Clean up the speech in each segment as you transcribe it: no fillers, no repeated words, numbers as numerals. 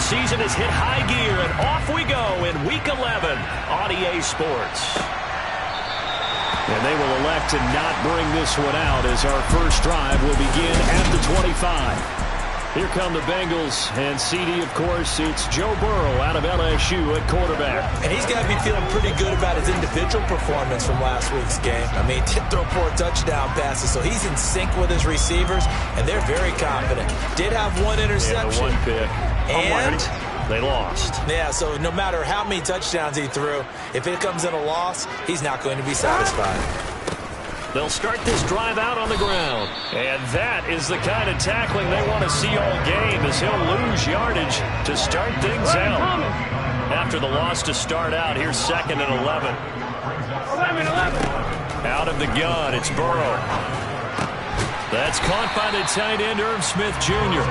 season has hit high gear, and off we go in Week 11 on EA Sports. And they will elect to not bring this one out as our first drive will begin at the 25. Here come the Bengals, and CD, of course, it's Joe Burrow out of LSU at quarterback. And he's got to be feeling pretty good about his individual performance from last week's game. I mean, he did throw 4 touchdown passes, so he's in sync with his receivers, and they're very confident. Did have 1 interception. Yeah, the 1 pick. And they lost. Yeah, so no matter how many touchdowns he threw, if it comes in a loss, he's not going to be satisfied. They'll start this drive out on the ground. And that is the kind of tackling they want to see all game, as he'll lose yardage to start things out. After the loss to start out, here's 2nd and 11. Out of the gun, it's Burrow. That's caught by the tight end, Irv Smith Jr.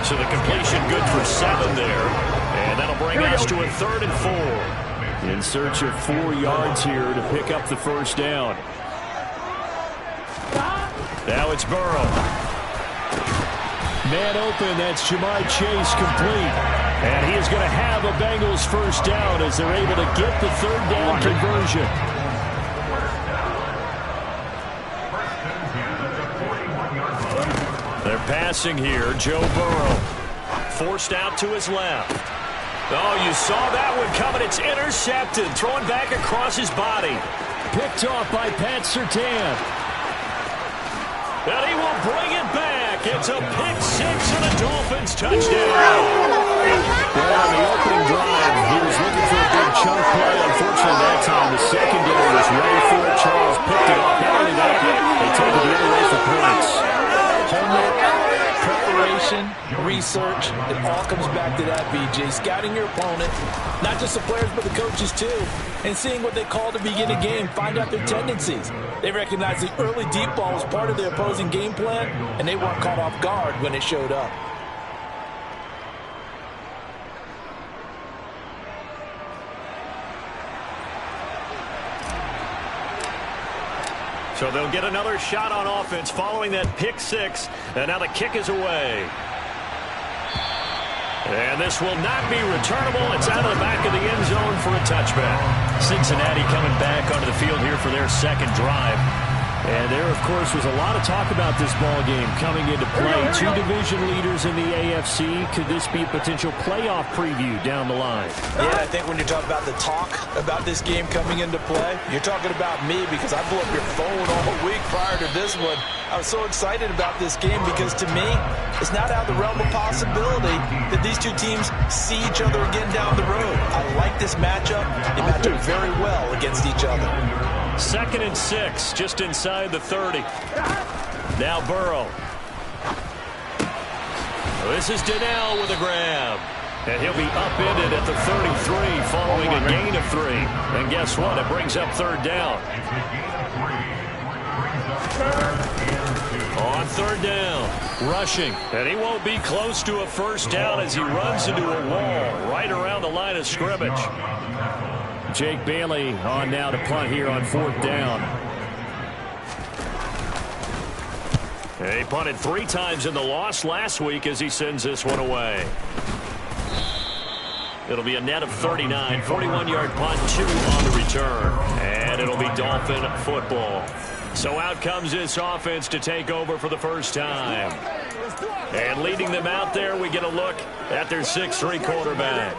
So the completion good for 7 there. And that'll bring us to a 3rd and 4. In search of 4 yards here to pick up the first down. Now it's Burrow. Man open, that's Jamar Chase complete. And he is going to have a Bengals first down as they're able to get the 3rd down conversion. They're passing here. Joe Burrow forced out to his left. Oh, you saw that one coming. It's intercepted. Throwing back across his body. Picked off by Pat Surtain. And he will bring it back. It's a pick 6 and a Dolphins touchdown. Well, on the opening drive, he was looking for a big chunk play. Unfortunately, that time the secondary was ready for it. Charles picked it up. Not only that, they took it the other way for points. Homework, preparation, research, it all comes back to that, BJ. Scouting your opponent, not just the players but the coaches too, and seeing what they call to begin a game, find out their tendencies. They recognized the early deep ball was part of their opposing game plan, and they weren't caught off guard when it showed up. So they'll get another shot on offense following that pick 6. And now the kick is away. And this will not be returnable. It's out of the back of the end zone for a touchback. Cincinnati coming back onto the field here for their 2nd drive. And there, of course, was a lot of talk about this ball game coming into play. 2 division leaders in the AFC. Could this be a potential playoff preview down the line? Yeah, I think when you talk about the talk about this game coming into play, you're talking about me because I blew up your phone all week prior to this one. I was so excited about this game because, to me, it's not out of the realm of possibility that these 2 teams see each other again down the road. I like this matchup. They match up very well against each other. 2nd and 6, just inside the 30. Now Burrow. This is Donnell with a grab. And he'll be upended at the 33 following a gain of 3. And guess what? It brings up 3rd down. On 3rd down, rushing. And he won't be close to a first down as he runs into a wall right around the line of scrimmage. Jake Bailey on now to punt here on 4th down. He punted 3 times in the loss last week as he sends this one away. It'll be a net of 39, 41-yard punt, 2 on the return. And it'll be Dolphin football. So out comes this offense to take over for the first time. And leading them out there, we get a look at their 6'3 quarterback.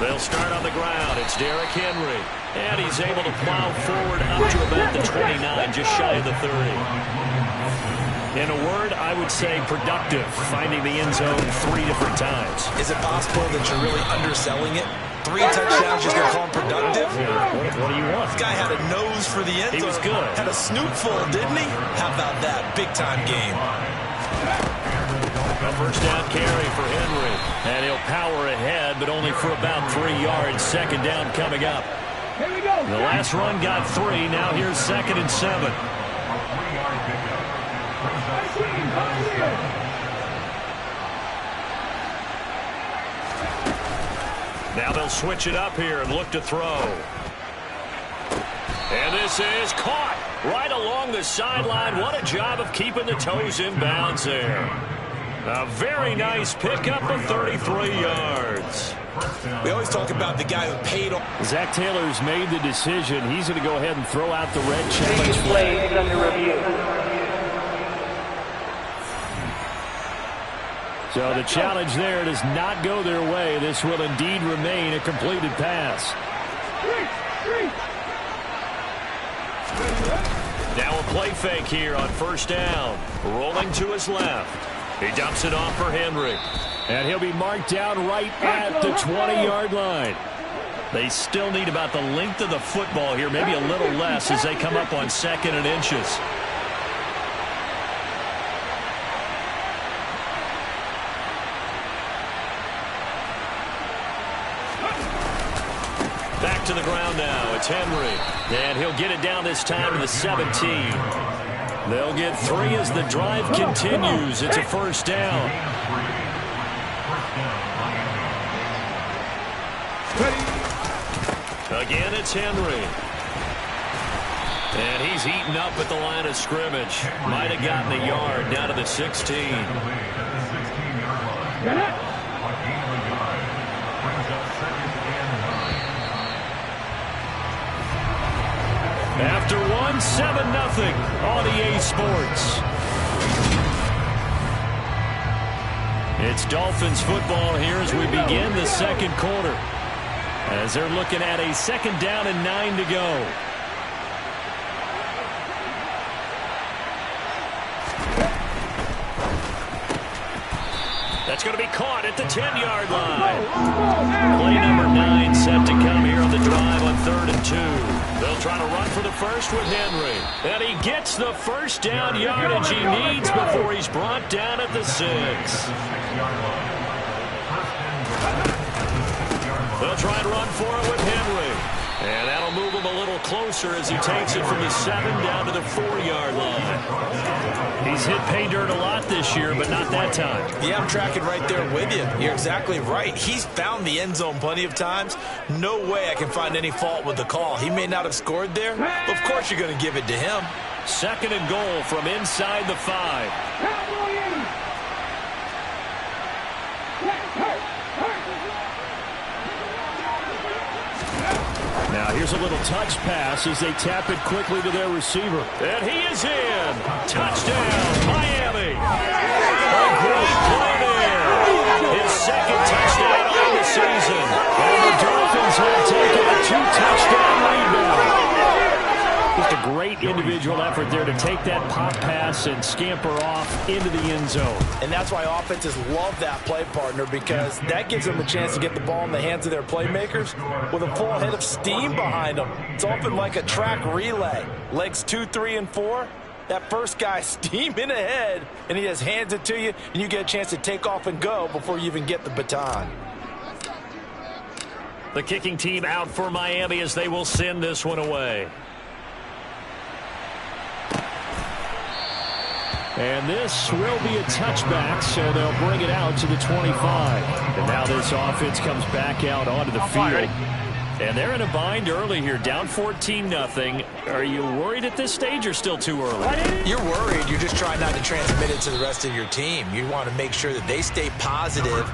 They'll start on the ground. It's Derrick Henry. And he's able to plow forward up to about the 29, just shy of the 30. In a word, I would say productive, finding the end zone 3 different times. Is it possible that you're really underselling it? 3 touchdowns, just going to call him productive? What do you want? This guy had a nose for the end zone. He was good. Had a snoot full, didn't he? How about that? Big-time game. A first down carry for Henry. And he'll power ahead, but only for about 3 yards. 2nd down coming up. Here we go. The last run got 3. Now here's 2nd and 7. Now they'll switch it up here and look to throw. And this is caught right along the sideline. What a job of keeping the toes in bounds there. A very nice pickup of 33 yards. We always talk about the guy who paid off. Zach Taylor's made the decision. He's going to go ahead and throw out the red challenge flag. Under review. So the challenge there does not go their way. This will indeed remain a completed pass. Now a play fake here on first down. Rolling to his left. He dumps it off for Henry. And he'll be marked down right at the 20-yard line. They still need about the length of the football here, maybe a little less as they come up on 2nd and inches. Back to the ground now. It's Henry. And he'll get it down this time to the 17. They'll get 3 as the drive continues. It's a first down. Again, it's Henry. And he's eaten up at the line of scrimmage. Might have gotten a yard down to the 16. After one, 7-0 on EA Sports. It's Dolphins football here as we begin the second quarter. As they're looking at a 2nd down and 9 to go. That's going to be caught at the 10-yard line. Play number 9 set to come here on the drive on 3rd and 2. They'll try to run for the first with Henry. And he gets the first down yardage he needs before he's brought down at the 6. They'll try and run for it with Henry. And that'll move him a little closer as he takes it from the 7 down to the 4-yard line. He's hit pay dirt a lot this year, but not that time. Yeah, I'm tracking right there with you. You're exactly right. He's found the end zone plenty of times. No way I can find any fault with the call. He may not have scored there, but of course you're going to give it to him. 2nd and goal from inside the 5. Now here's a little touch pass as they tap it quickly to their receiver. And he is in. Touchdown, Miami. A great play there. His 2nd touchdown on the season. And the Dolphins have taken a 2-touchdown lead now. Just a great individual effort there to take that pop pass and scamper off into the end zone. And that's why offenses love that play partner, because that gives them a chance to get the ball in the hands of their playmakers with a full head of steam behind them. It's often like a track relay. Legs 2, 3, and 4. That first guy steaming ahead, and he just hands it to you, and you get a chance to take off and go before you even get the baton. The kicking team out for Miami as they will send this one away. And this will be a touchback, so they'll bring it out to the 25. And now this offense comes back out onto the field. And they're in a bind early here, down 14-0. Are you worried at this stage or still too early? You're worried. You're just trying not to transmit it to the rest of your team. You want to make sure that they stay positive,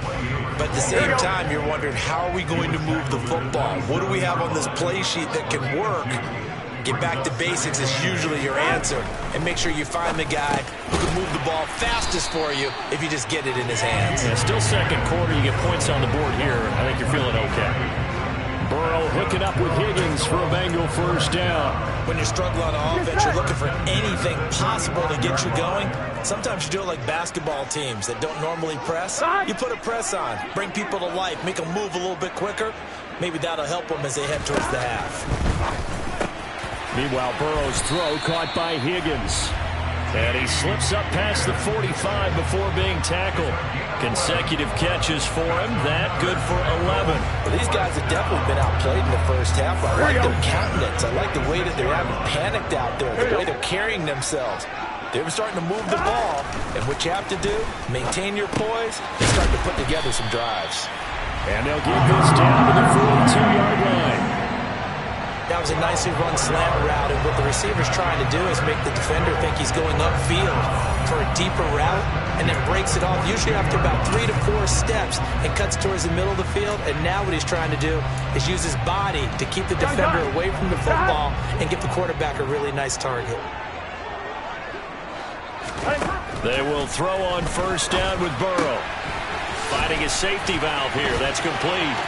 but at the same time, you're wondering, how are we going to move the football? What do we have on this play sheet that can work? Get back to basics is usually your answer. And make sure you find the guy who can move the ball fastest for you if you just get it in his hands. Yeah, still second quarter. You get points on the board here. I think you're feeling okay. Burrow hooking up with Higgins for a Bengal first down. When you're struggling on offense, you're looking for anything possible to get you going. Sometimes you do it like basketball teams that don't normally press. You put a press on, bring people to life, make them move a little bit quicker. Maybe that'll help them as they head towards the half. Meanwhile, Burrow's throw caught by Higgins. And he slips up past the 45 before being tackled. Consecutive catches for him. That good for 11. Well, these guys have definitely been outplayed in the first half. I like their countenance. I like the way that they haven't panicked out there, the way they're carrying themselves. They're starting to move the ball. And what you have to do, maintain your poise and start to put together some drives. And they'll get this down to the 42-yard line. That was a nicely run slant route, and what the receiver's trying to do is make the defender think he's going upfield for a deeper route, and then breaks it off, usually after about 3 to 4 steps, and cuts towards the middle of the field. And now what he's trying to do is use his body to keep the defender away from the football and give the quarterback a really nice target. They will throw on first down with Burrow. Fighting a safety valve here. That's complete.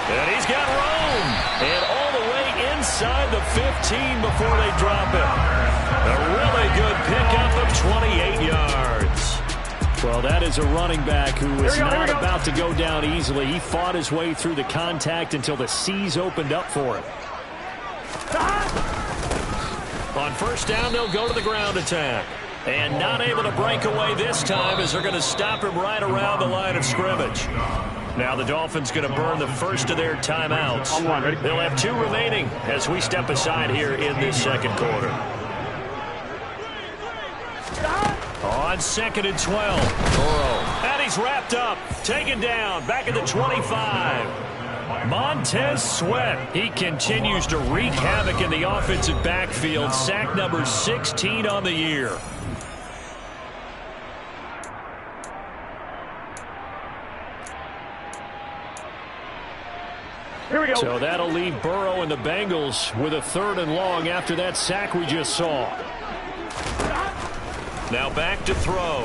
And he's got room. And all the way inside the 15 before they drop it. A really good pickup of 28 yards. Well, that is a running back who is not about to go down easily. He fought his way through the contact until the seas opened up for him. On first down, they'll go to the ground attack. And not able to break away this time as they're going to stop him right around the line of scrimmage. Now the Dolphins going to burn the first of their timeouts. They'll have 2 remaining as we step aside here in this second quarter. On 2nd and 12. Burrow. And he's wrapped up. Taken down. Back at the 25. Montez Sweat. He continues to wreak havoc in the offensive backfield. Sack number 16 on the year. So that'll leave Burrow and the Bengals with a 3rd and long after that sack we just saw. Now back to throw.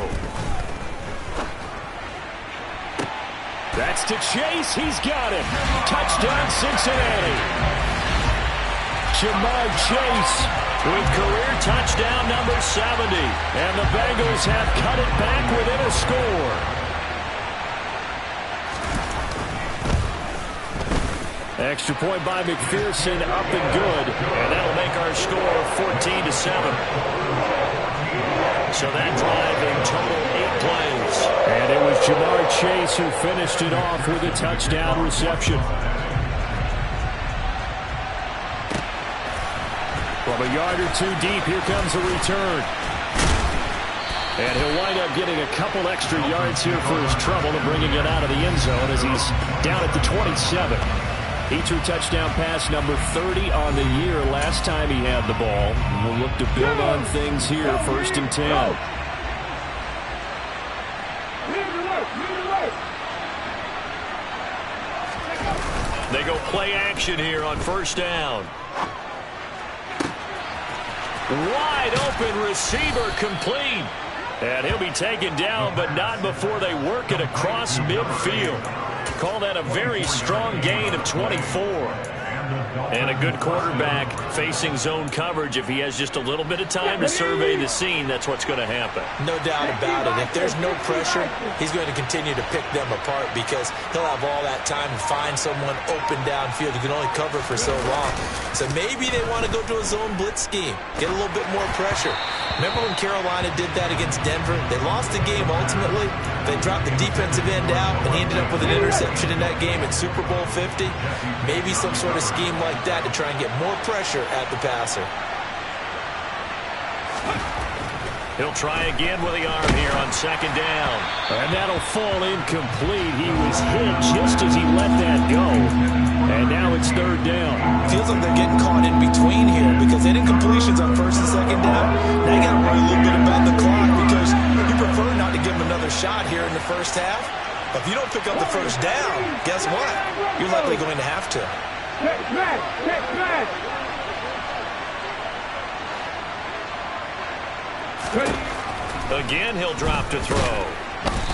That's to Chase. He's got it. Touchdown, Cincinnati. Jamar Chase with career touchdown number 70. And the Bengals have cut it back within a score. Extra point by McPherson, up and good. And that'll make our score 14-7. So that drive in total 8 plays. And it was Jamar Chase who finished it off with a touchdown reception. From a yard or 2 deep, here comes a return. And he'll wind up getting a couple extra yards here for his trouble and bringing it out of the end zone as he's down at the 27. He threw touchdown pass number 30 on the year last time he had the ball. We'll look to build on things here, 1st and 10. They go play action here on first down. Wide open receiver complete. And he'll be taken down, but not before they work it across midfield. Call that a very strong gain of 24. And a good quarterback facing zone coverage. If he has just a little bit of time to survey the scene, that's what's going to happen. No doubt about it. If there's no pressure, he's going to continue to pick them apart because he'll have all that time to find someone open downfield. He can only cover for so long. So maybe they want to go to a zone blitz scheme, get a little bit more pressure. Remember when Carolina did that against Denver? They lost the game ultimately. They dropped the defensive end out, and he ended up with an interception in that game in Super Bowl 50. Maybe some sort of scheme like that to try and get more pressure at the passer. He'll try again with the arm here on 2nd down. And that'll fall incomplete. He was hit just as he let that go. And now it's 3rd down. Feels like they're getting caught in between here because they did incompletions on 1st and 2nd down. Now you got to worry a little bit about the clock because you prefer not to give them another shot here in the first half. If you don't pick up the first down, guess what? You're likely going to have to. Again, he'll drop to throw.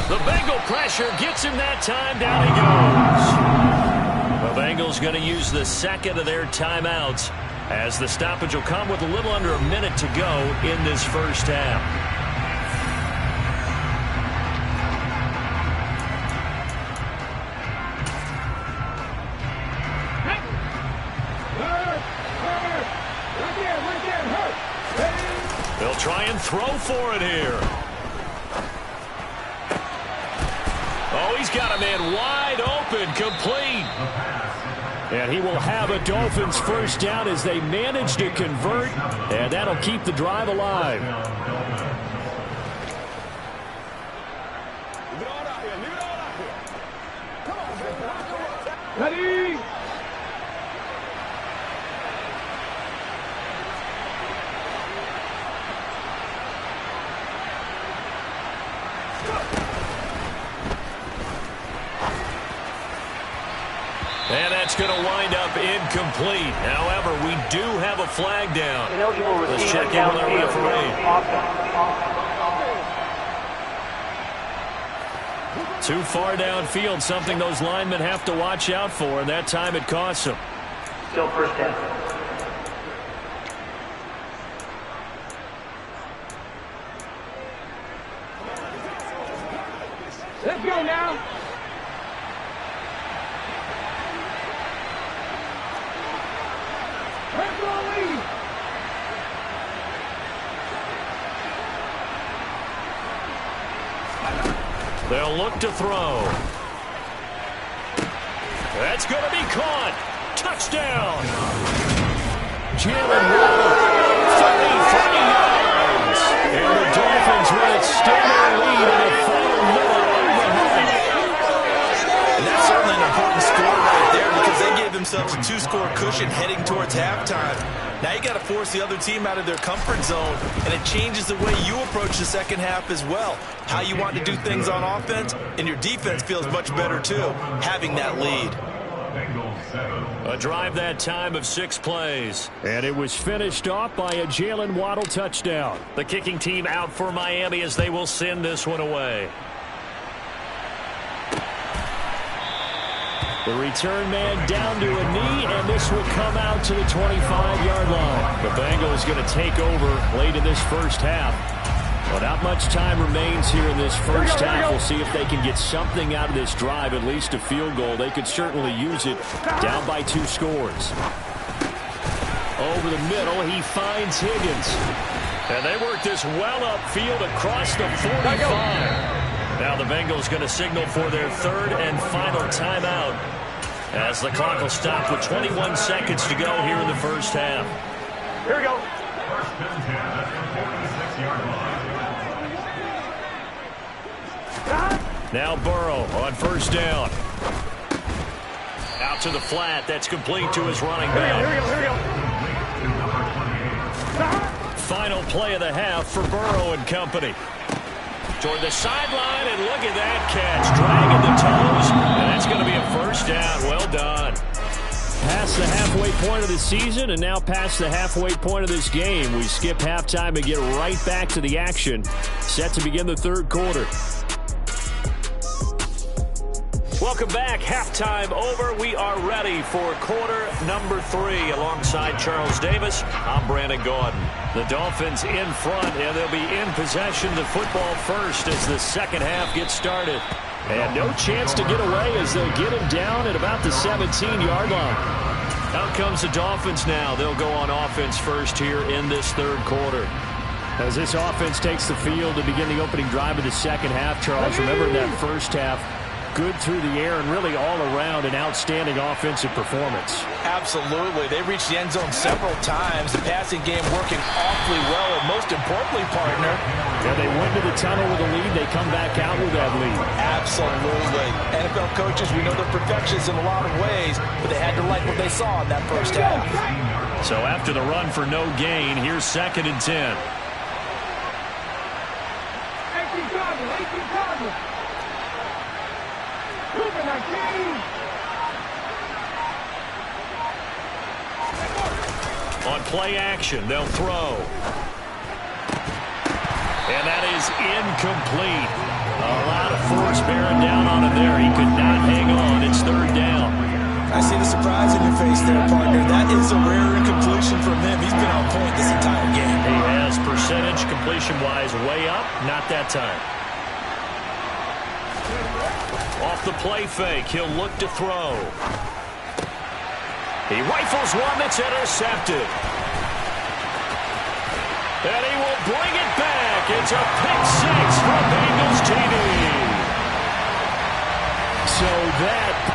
The Bengal pressure gets him that time. Down he goes. The Bengals going to use the 2nd of their timeouts as the stoppage will come with a little under a minute to go in this first half. They'll try and throw for it here. Oh, he's got a man wide open, complete. And he will have a Dolphins first down as they manage to convert, and that'll keep the drive alive. And that's going to wind up incomplete. However, we do have a flag down. Let's check in with our referee. Too far downfield, something those linemen have to watch out for, and that time it costs them. Still first down. Let's go now. Let's go, lead. They'll look to throw. That's going to be caught. Touchdown. Jalen Waddle, 33 yards. And the Dolphins will extend their lead in the final minute of the half. And that's certainly an important score right there because they gave themselves a 2-score cushion heading towards halftime. Now you got to force the other team out of their comfort zone, and it changes the way you approach the second half as well. How you want to do things on offense, and your defense feels much better too, having that lead. A drive that time of 6 plays. And it was finished off by a Jalen Waddle touchdown. The kicking team out for Miami as they will send this one away. The return man down to a knee, and this will come out to the 25-yard line. The Bengals going to take over late in this first half. Well, not much time remains here in this first half. We'll see if they can get something out of this drive, at least a field goal. They could certainly use it down by 2 scores. Over the middle, he finds Higgins. And they work this well upfield across the 45. Now the Bengals going to signal for their 3rd and final timeout as the clock will stop with 21 seconds to go here in the first half. Here we go. Now Burrow on first down. Out to the flat. That's complete to his running back. Final play of the half for Burrow and company. Toward the sideline, and look at that catch. Dragging the toes, and that's going to be a first down. Well done. Past the halfway point of the season, and now past the halfway point of this game. We skip halftime and get right back to the action. Set to begin the 3rd quarter. Welcome back. Halftime over. We are ready for quarter number 3. Alongside Charles Davis, I'm Brandon Gordon. The Dolphins in front, and they'll be in possession of the football first as the second half gets started. And no chance to get away as they'll get him down at about the 17-yard line. Out comes the Dolphins now. They'll go on offense first here in this 3rd quarter. As this offense takes the field to begin the opening drive of the second half, Charles, remember in that first half, good through the air and really all around an outstanding offensive performance. Absolutely. They reached the end zone several times. The passing game working awfully well, and most importantly, partner, yeah, they went to the tunnel with a lead. They come back out with that lead. Absolutely. NFL coaches, we know they're perfectionists in a lot of ways, but they had to like what they saw in that first half. So after the run for no gain, here's 2nd and 10. 18 Cardinals. On play action, they'll throw. And that is incomplete. A lot of force bearing down on him there. He could not hang on. It's 3rd down. I see the surprise in your face there, partner. That is a rare incompletion from him. He's been on point this entire game. He has percentage completion-wise way up. Not that time. Off the play fake, he'll look to throw. He rifles one that's intercepted. And he will bring it back. It's a pick 6 for Bengals TD. So that...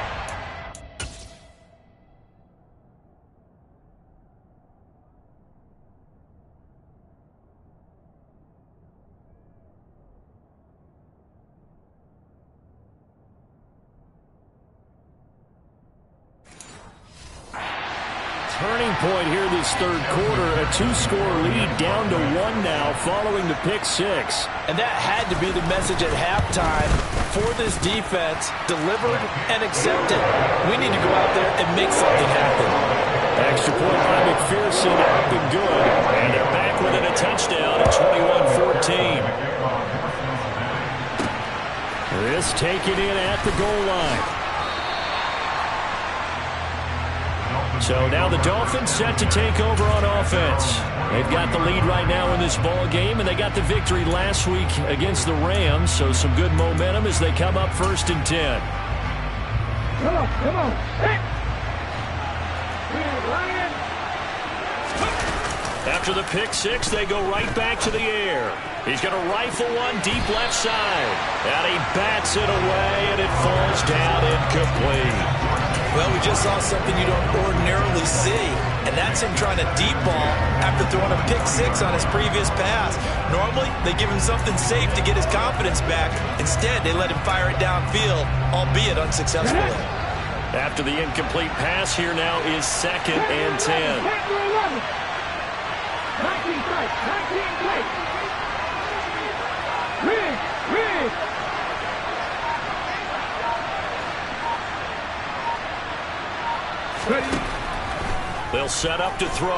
turning point here this third quarter. A 2-score lead down to 1 now following the pick six. And that had to be the message at halftime for this defense. Delivered and accepted. We need to go out there and make something happen. Extra point by McPherson, up and good. And they're back within a touchdown at 21-14. This taken in at the goal line. So now the Dolphins set to take over on offense. They've got the lead right now in this ball game, and they got the victory last week against the Rams, so some good momentum as they come up 1st and 10. Come on, come on. Hey. Ryan. After the pick six, they go right back to the air. He's going to rifle one deep left side. And he bats it away, and it falls down incomplete. Well, we just saw something you don't ordinarily see, and that's him trying to deep ball after throwing a pick six on his previous pass. Normally, they give him something safe to get his confidence back. Instead, they let him fire it downfield, albeit unsuccessfully. After the incomplete pass, here now is 2nd and 10. 19 strikes, 19 strikes. Rig. They'll set up to throw.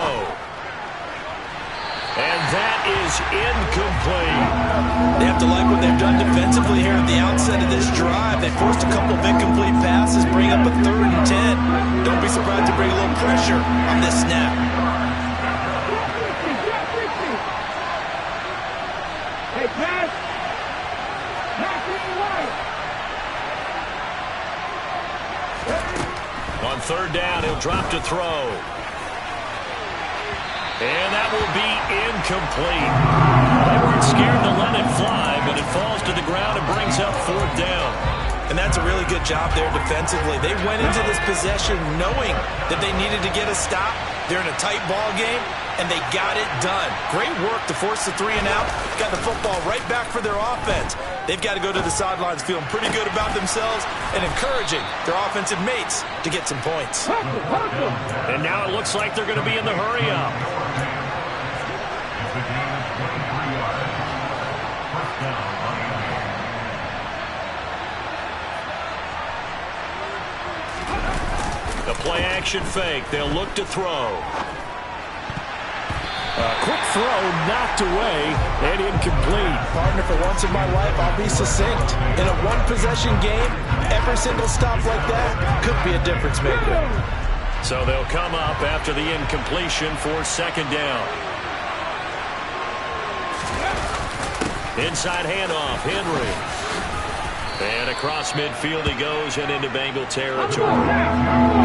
And that is incomplete. They have to like what they've done defensively here at the outset of this drive. They forced a couple of incomplete passes, bring up a 3rd and 10. Don't be surprised to bring a little pressure on this snap. Hey, pass. On 3rd down, he'll drop to throw. And that will be incomplete. They weren't scared to let it fly, but it falls to the ground and brings up 4th down. And that's a really good job there defensively. They went into this possession knowing that they needed to get a stop. They're in a tight ball game, and they got it done. Great work to force the 3 and out. Got the football right back for their offense. They've got to go to the sidelines feeling pretty good about themselves and encouraging their offensive mates to get some points. And now it looks like they're going to be in the hurry-up. The play-action fake. They'll look to throw. Quick throw knocked away and incomplete. Partner, for once in my life, I'll be succinct. In a one-possession game, every single stop like that could be a difference maker. So they'll come up after the incompletion for 2nd down. Inside handoff, Henry. And across midfield he goes and into Bengal territory.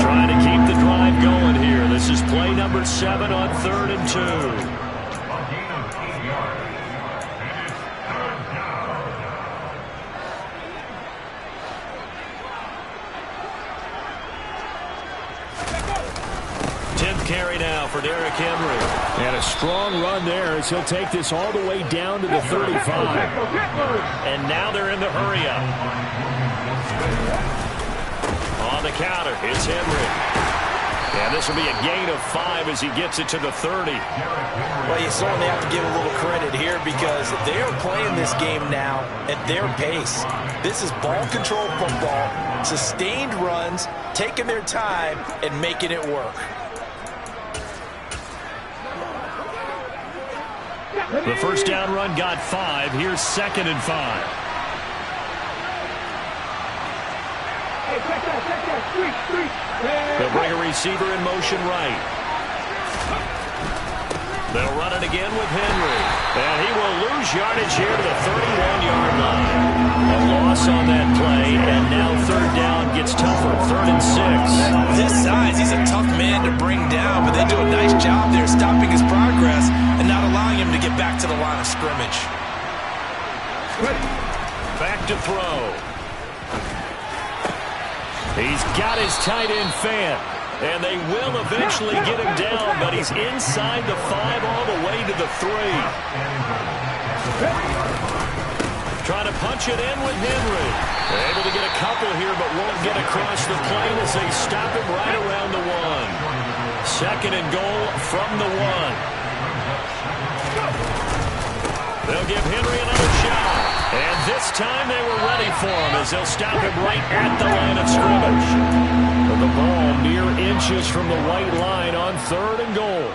Trying to keep the drive going here. This is play number 7 on 3rd and 2. Carry now for Derrick Henry. And a strong run there as he'll take this all the way down to the 35. And now they're in the hurry-up. On the counter, it's Henry. And this will be a gain of 5 as he gets it to the 30. Well, you certainly have to give a little credit here because they are playing this game now at their pace. This is ball control football, sustained runs, taking their time, and making it work. The first down run got 5. Here's 2nd and 5. They'll bring a receiver in motion right. They'll run it again with Henry. And he will lose yardage here to the 31-yard line. A loss on that play, and now 3rd down gets tougher. 3rd and 6. This size, he's a tough man to bring down, but they do a nice job there stopping his progress and not allowing him to get back to the line of scrimmage. Back to throw. He's got his tight end fan. And they will eventually get him down, but he's inside the 5 all the way to the 3. Trying to punch it in with Henry. They're able to get a couple here, but won't get across the plane as they stop him right around the 1. Second and goal from the 1. They'll give Henry another shot. And this time they were ready for him as they'll stop him right at the line of scrimmage. The ball mere inches from the white line on 3rd and goal.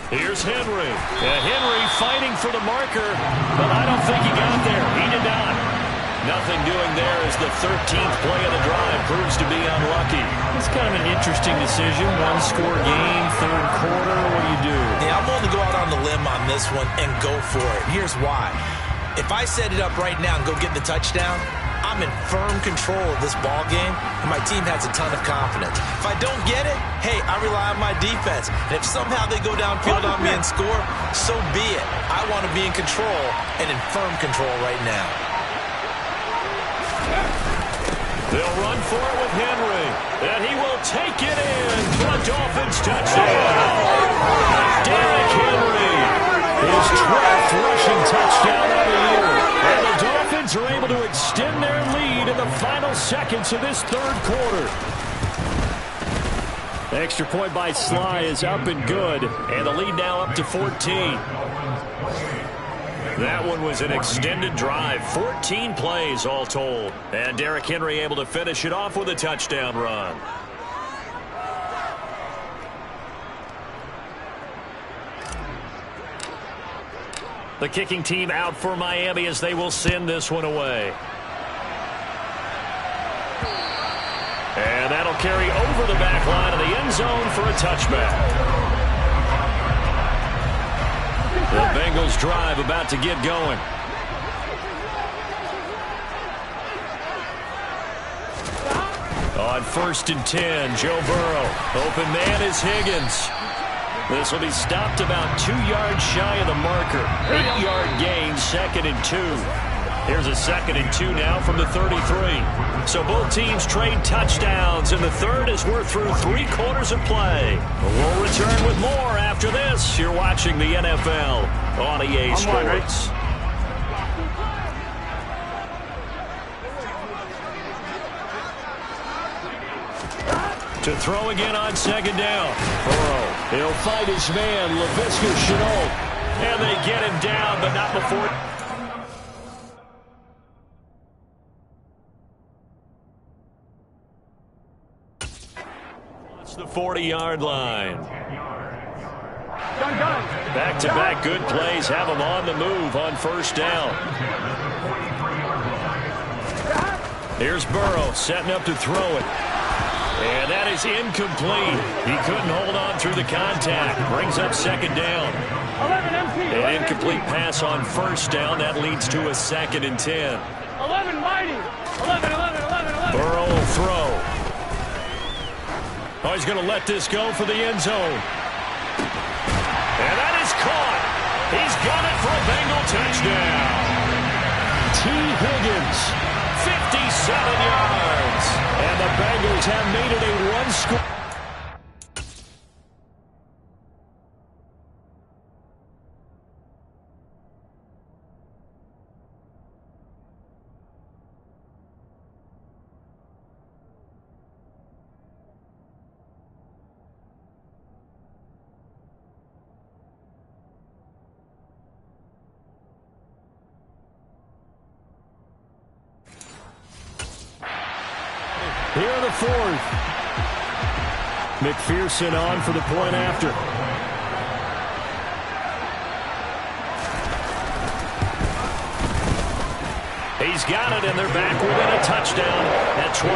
Here's Henry. Henry fighting for the marker, but I don't think he got there. He did not. Nothing doing there as the 13th play of the drive proves to be unlucky. It's kind of an interesting decision. One-score game, 3rd quarter. What do you do? Yeah, I'm willing to go out on the limb on this one and go for it. Here's why. If I set it up right now and go get the touchdown, I'm in firm control of this ball game, and my team has a ton of confidence. If I don't get it, hey, I rely on my defense. And if somehow they go downfield on me and score, so be it. I want to be in control and in firm control right now. They'll run for it with Henry, and he will take it in for a Dolphins touchdown. Derrick Henry, his 12th rushing touchdown of the year. And the Dolphins are able to extend their lead in the final seconds of this 3rd quarter. The extra point by Sly is up and good, and the lead now up to 14. That one was an extended drive, 14 plays all told. And Derrick Henry able to finish it off with a touchdown run. The kicking team out for Miami as they will send this one away. And that'll carry over the back line of the end zone for a touchback. The Bengals drive about to get going. On 1st and 10, Joe Burrow. Open man is Higgins. This will be stopped about 2 yards shy of the marker. 8-yard gain, 2nd and 2. Here's a 2nd and 2 now from the 33. So both teams trade touchdowns, and the 3rd as we're through 3 quarters of play. We'll return with more after this. You're watching the NFL on EA Sports. To throw again on 2nd down. Burrow, he'll fight his man, Laviska Shenault. And they get him down, but not before. It's the 40-yard line. Back-to-back good plays have him on the move on 1st down. Here's Burrow setting up to throw it. And that is incomplete. He couldn't hold on through the contact. Brings up 2nd down. An incomplete pass on 1st down. That leads to a 2nd and 10. 11, mighty. 11. Burrow will throw. Oh, he's going to let this go for the end zone. And that is caught. He's got it for a Bengal touchdown. T. Higgins, 57 yards. And the Bengals have made it a one-score. Here the 4th. McPherson on for the point after. He's got it, and they're back within a touchdown at 28-21.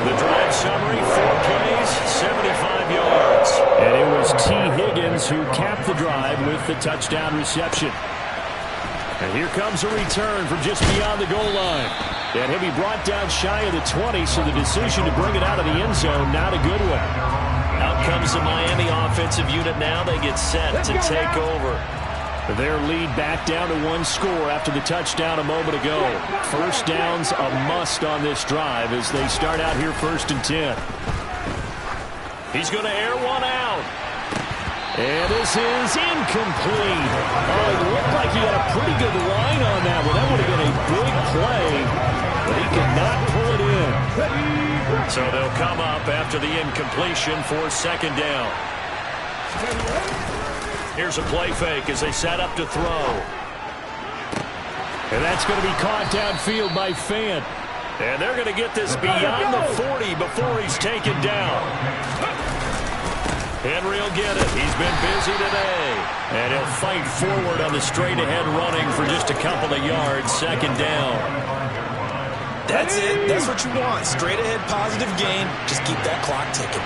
The drive summary, 4 plays, 75 yards. And it was T. Higgins who capped the drive with the touchdown reception. And here comes a return from just beyond the goal line. And he'll be brought down shy of the 20, so the decision to bring it out of the end zone, not a good one. Out comes the Miami offensive unit now. They get set to take over. Their lead back down to one score after the touchdown a moment ago. First down's a must on this drive as they start out here 1st and 10. He's going to air one out. And this is incomplete. Oh, it looked like he had a pretty good line on that one. That would have been a big play, but he could not pull it in. So they'll come up after the incompletion for 2nd down. Here's a play fake as they set up to throw. And that's going to be caught downfield by Fant. And they're going to get this beyond the 40 before he's taken down. Henry will get it. He's been busy today. And he'll fight forward on the straight-ahead running for just a couple of yards. 2nd down. That's it. That's what you want. Straight-ahead positive gain. Just keep that clock ticking.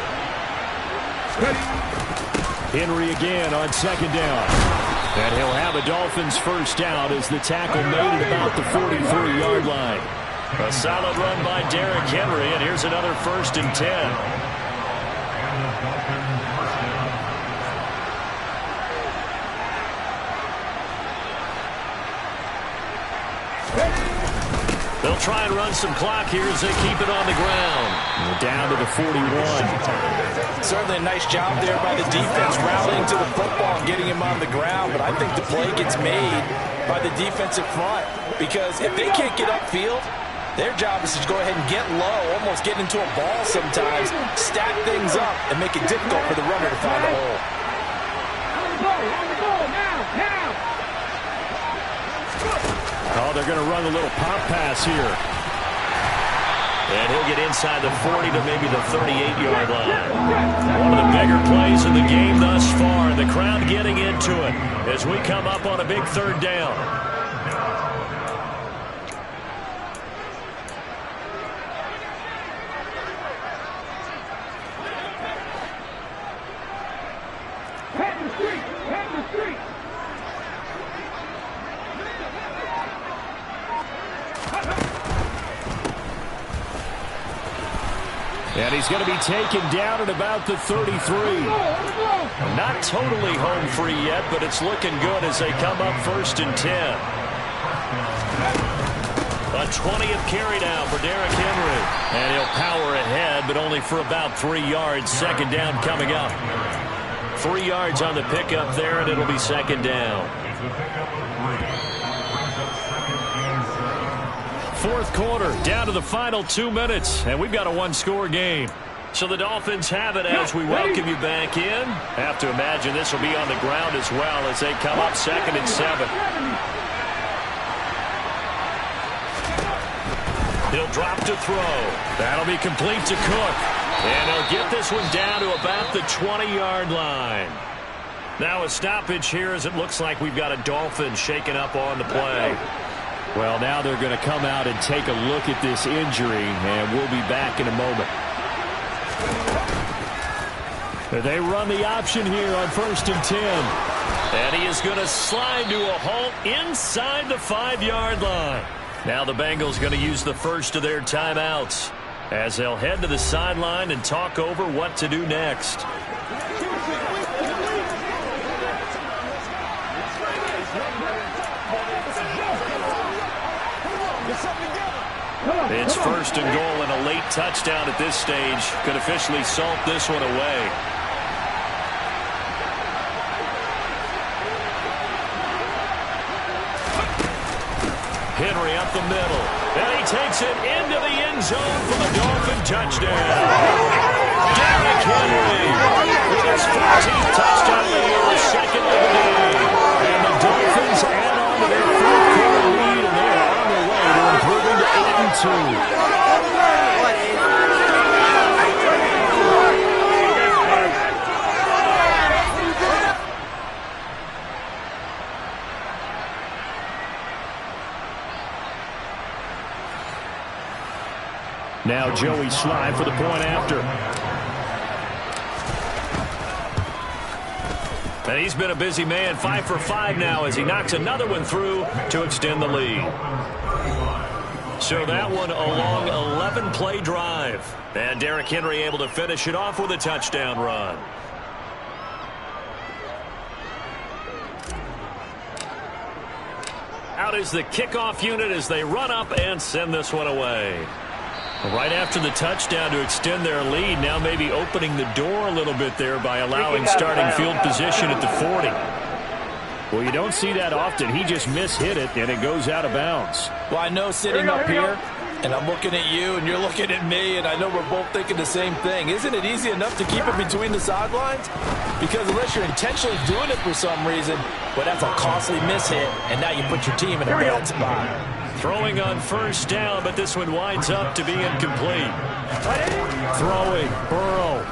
Henry again on 2nd down. And he'll have a Dolphins first down as the tackle made at about the 43-yard line. A solid run by Derrick Henry, and here's another 1st and 10. They'll try and run some clock here as they keep it on the ground. Down to the 41. Certainly a nice job there by the defense rallying to the football and getting him on the ground, but I think the play gets made by the defensive front because if they can't get upfield, their job is to go ahead and get low, almost get into a ball sometimes, stack things up, and make it difficult for the runner to find a hole. Oh, they're going to run a little pop pass here. And he'll get inside the 40 to maybe the 38-yard line. One of the bigger plays in the game thus far. The crowd getting into it as we come up on a big 3rd down. And he's going to be taken down at about the 33. Not totally home free yet, but it's looking good as they come up 1st and 10. A 20th carry down for Derrick Henry. And he'll power ahead, but only for about 3 yards. 2nd down coming up. 3 yards on the pickup there, and it'll be 2nd down. 4th quarter, down to the final 2 minutes, and we've got a one-score game. So the Dolphins have it as we welcome you back in. Have to imagine this will be on the ground as well as they come up 2nd and 7. He'll drop to throw. That'll be complete to Cook. And he'll get this one down to about the 20-yard line. Now a stoppage here as it looks like we've got a Dolphin shaken up on the play. Well, now they're going to come out and take a look at this injury, and we'll be back in a moment. They run the option here on 1st and 10. And he is going to slide to a halt inside the 5-yard line. Now the Bengals going to use the first of their timeouts as they'll head to the sideline and talk over what to do next. It's 1st and goal, and a late touchdown at this stage could officially salt this one away. Henry up the middle, and he takes it into the end zone for the Dolphin touchdown. Derrick Henry with his 14th touchdown of the year, 2nd of the game. And the Dolphins add on to their 4th quarter lead, and they are on their way to improving to 8-2. Now Joey Slye for the point after. And he's been a busy man, 5 for 5 now as he knocks another one through to extend the lead. So that one a long 11-play drive. And Derrick Henry able to finish it off with a touchdown run. out is the kickoff unit as they run up and send this one away. Right after the touchdown to extend their lead, now maybe opening the door a little bit there by allowing starting field position at the 40. Well, you don't see that often. He just mishit it, and it goes out of bounds. Well, I know sitting up here, and I'm looking at you, and you're looking at me, and I know we're both thinking the same thing. Isn't it easy enough to keep it between the sidelines? Because unless you're intentionally doing it for some reason, well, that's a costly mishit, and now you put your team in a bad spot. Throwing on first down, but this one winds up to be incomplete. Throwing, Burrow.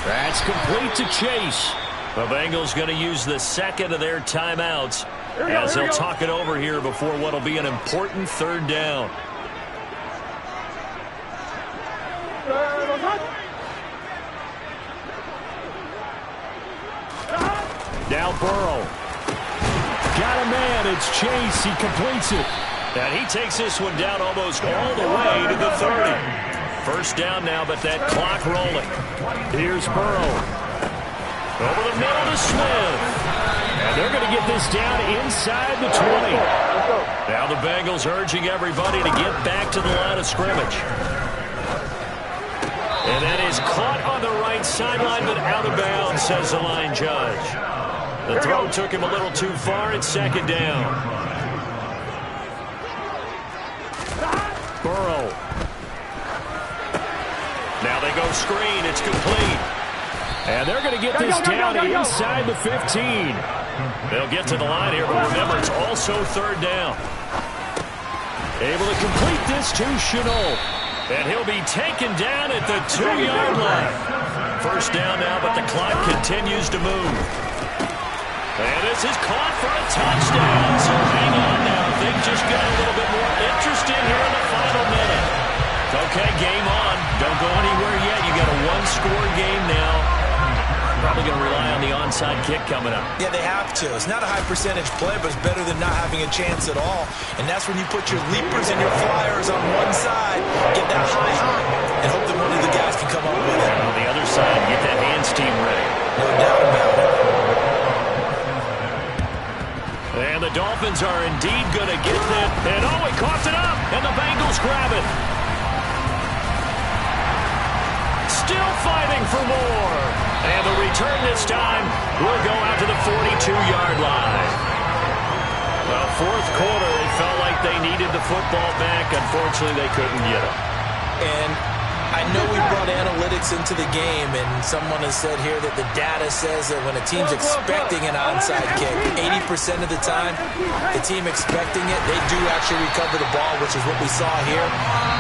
That's complete to Chase. The Bengals going to use the second of their timeouts as they'll talk it over here before what will be an important third down. Now Burrow. Got a man. It's Chase. He completes it. And he takes this one down almost all the way to the 30. First down now, but that clock rolling. Here's Burrow. Over the middle to Smith. And they're going to get this down inside the 20. Now the Bengals urging everybody to get back to the line of scrimmage. And that is caught on the right sideline, but out of bounds, says the line judge. The throw took him a little too far. It's second down. Burrow. Now they go screen. It's complete. And they're going to get this down inside the 15. They'll get to the line here, but remember, it's also third down. Able to complete this to Chenault. And he'll be taken down at the 2-yard line. First down now, but the clock continues to move. And this is caught for a touchdown. So hang on now. Things just got a little bit more interesting here in the final minute. Okay, game on. Don't go anywhere yet. You got a one-score game now. Probably going to rely on the onside kick coming up. Yeah, they have to. It's not a high percentage play, but it's better than not having a chance at all. And that's when you put your leapers and your flyers on one side, get that high hop, and hope that one of the guys can come up with it. On the other side, get that hands team ready. No doubt about it. And the Dolphins are indeed going to get that. And oh, he coughed it up, and the Bengals grab it. Still fighting for more. And the return this time will go out to the 42-yard line. Well, fourth quarter, it felt like they needed the football back. Unfortunately, they couldn't get it. And I know we brought analytics into the game, and someone has said here that the data says that when a team's expecting an onside kick, 80% of the time, the team expecting it, they do actually recover the ball, which is what we saw here.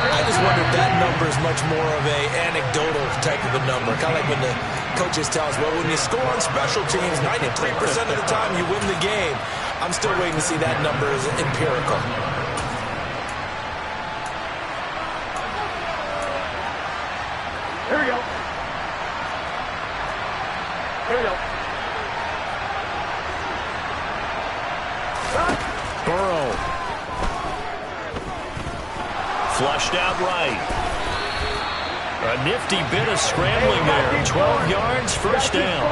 I just wonder if that number is much more of a anecdotal type of a number, kind of like when the coaches tell us, well, when you score on special teams, 93% of the time you win the game. I'm still waiting to see that number as empirical. Here we go. Here we go. Burrow. Flushed out right. A nifty bit of scrambling there. 12 yards, first down.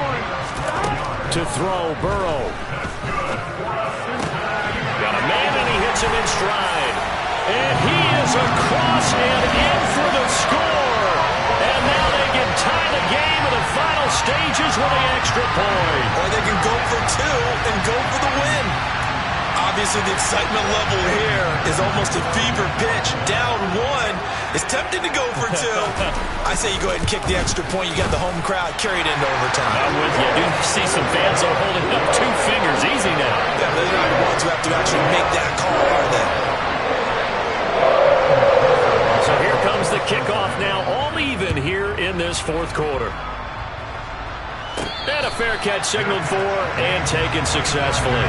To throw, Burrow. Got a man, and he hits him in stride. And he is across and in for the score. And now they can tie the game in the final stages with an extra point. Or they can go for two and go for the win. Obviously, the excitement level here is almost a fever pitch. Down one. It's tempting to go for two. I say you go ahead and kick the extra point. You got the home crowd carried into overtime. I'm with you. I do see some fans are holding up 2 fingers. Easy now. Yeah, they're not the ones who have to actually make that call, are they? So here comes the kickoff now, all even here in this fourth quarter. And a fair catch signaled for and taken successfully.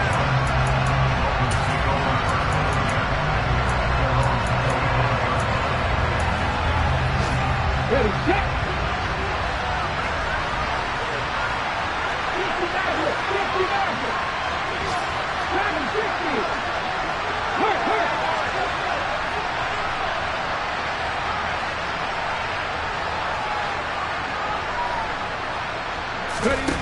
Ready, set. 50 back. 760. Hurt. Ready.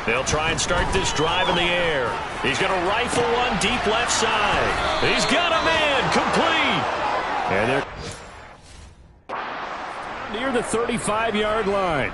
They'll try and start this drive in the air. He's going to rifle one deep left side. He's got him in. Complete. And they're near the 35-yard line.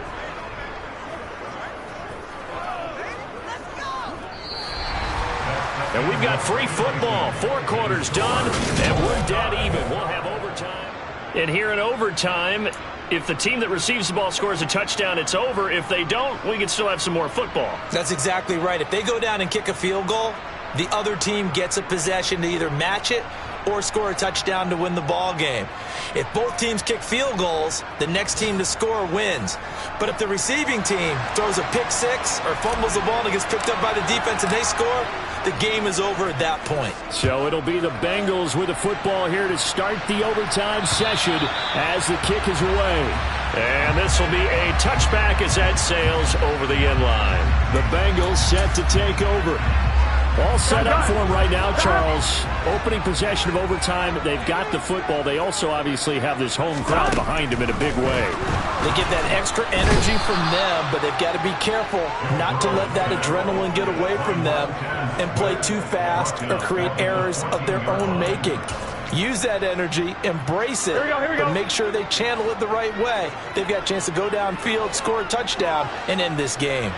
And we've got free football. 4 quarters done, and we're dead even. We'll have overtime. And here in overtime, if the team that receives the ball scores a touchdown, it's over. If they don't, we can still have some more football. That's exactly right. If they go down and kick a field goal, the other team gets a possession to either match it or score a touchdown to win the ball game. If both teams kick field goals, the next team to score wins. But if the receiving team throws a pick six or fumbles the ball and it gets picked up by the defense and they score, the game is over at that point. So it'll be the Bengals with the football here to start the overtime session as the kick is away. And this will be a touchback as that sails over the end line. The Bengals set to take over. All set up for him right now, Charles. Opening possession of overtime. They've got the football. They also obviously have this home crowd behind them in a big way. They get that extra energy from them, but they've got to be careful not to let that adrenaline get away from them and play too fast or create errors of their own making. Use that energy, embrace it, but make sure they channel it the right way. They've got a chance to go downfield, score a touchdown, and end this game.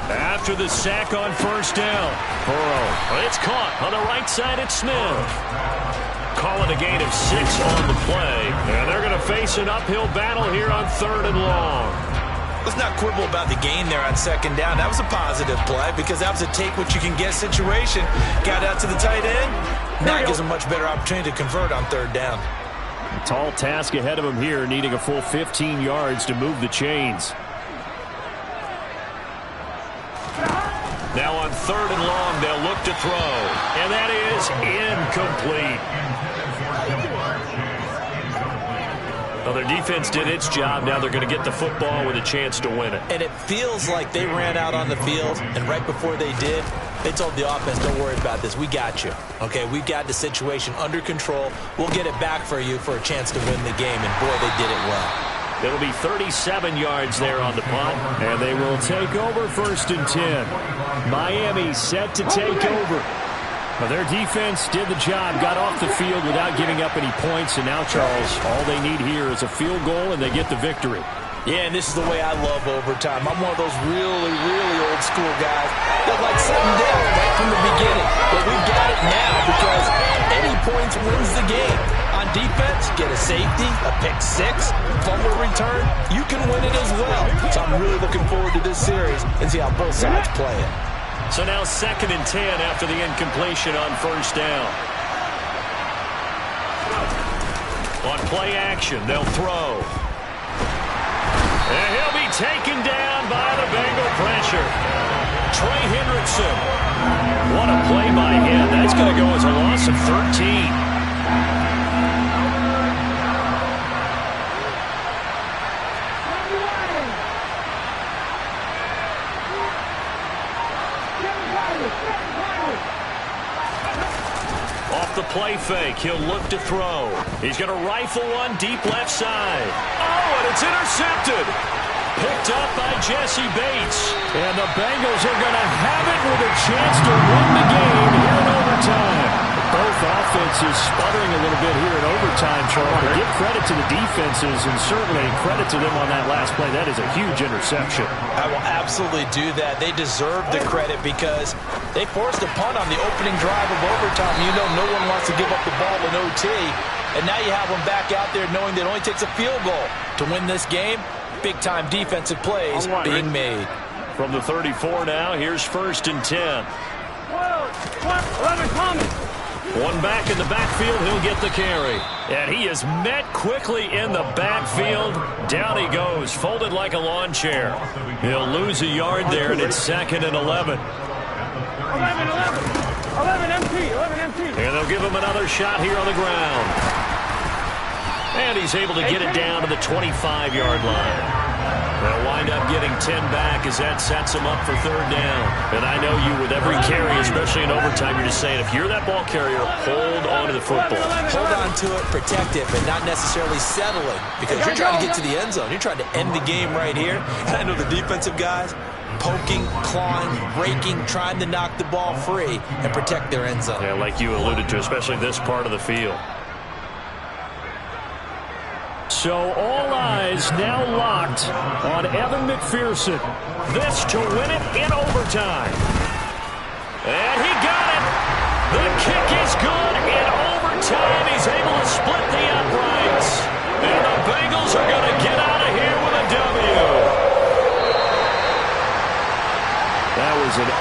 After the sack on first down, Burrow. It's caught on the right side. It's Smith. Call it a gain of 6 on the play. And they're going to face an uphill battle here on 3rd and long. Let's not quibble about the gain there on 2nd down. That was a positive play because that was a take-what-you-can-get situation. Got out to the tight end. Now gives them a much better opportunity to convert on 3rd down. A tall task ahead of them here, needing a full 15 yards to move the chains. Now on 3rd and long, they'll look to throw. And that is incomplete. Well, their defense did its job. Now they're going to get the football with a chance to win it. And it feels like they ran out on the field, and right before they did, they told the offense, don't worry about this. We got you. Okay, we've got the situation under control. We'll get it back for you for a chance to win the game. And, boy, they did it well. It'll be 37 yards there on the punt. And they will take over 1st and 10. Miami set to take over. Well, their defense did the job, got off the field without giving up any points. And now, Charles, all they need here is a field goal, and they get the victory. Yeah, and this is the way I love overtime. I'm one of those really, really old school guys that like sudden death right from the beginning. But we've got it now because any points wins the game. On defense, get a safety, a pick six, fumble return, you can win it as well. So I'm really looking forward to this series and see how both sides play it. So now 2nd and 10 after the incompletion on 1st down. On play action, they'll throw. And he'll be taken down by the Bengal pressure. Trey Hendrickson. What a play by him. That's going to go as a loss of 13. Off the play fake, he'll look to throw. He's going to rifle one deep left side. Oh, and it's intercepted. Picked up by Jesse Bates. And the Bengals are going to have it with a chance to win the game here in overtime. Both offenses sputtering a little bit here in overtime, Charles. But give credit to the defenses and certainly credit to them on that last play. That is a huge interception. I will absolutely do that. They deserve the credit because they forced a punt on the opening drive of overtime. You know no one wants to give up the ball in OT. And now you have them back out there knowing that it only takes a field goal to win this game. Big-time defensive plays being made. From the 34 now, here's 1st and 10. 11 coming. One back in the backfield, he'll get the carry. And he is met quickly in the backfield. Down he goes, folded like a lawn chair. He'll lose a yard there, and it's 2nd and 11. 11 empty. 11 empty. And they'll give him another shot here on the ground. And he's able to get it down to the 25-yard line. They'll wind up getting 10 back as that sets them up for third down. And I know you, with every carry, especially in overtime, you're just saying, if you're that ball carrier, hold on to the football. Hold on to it, protect it, but not necessarily settling, because you're trying to get to the end zone. You're trying to end the game right here. And I know the defensive guys poking, clawing, raking, trying to knock the ball free and protect their end zone. Yeah, like you alluded to, especially this part of the field. So all eyes now locked on Evan McPherson. This to win it in overtime. And he got it. The kick is good in overtime. He's able to split the uprights. And the Bengals are going to get out of here with a W. That was an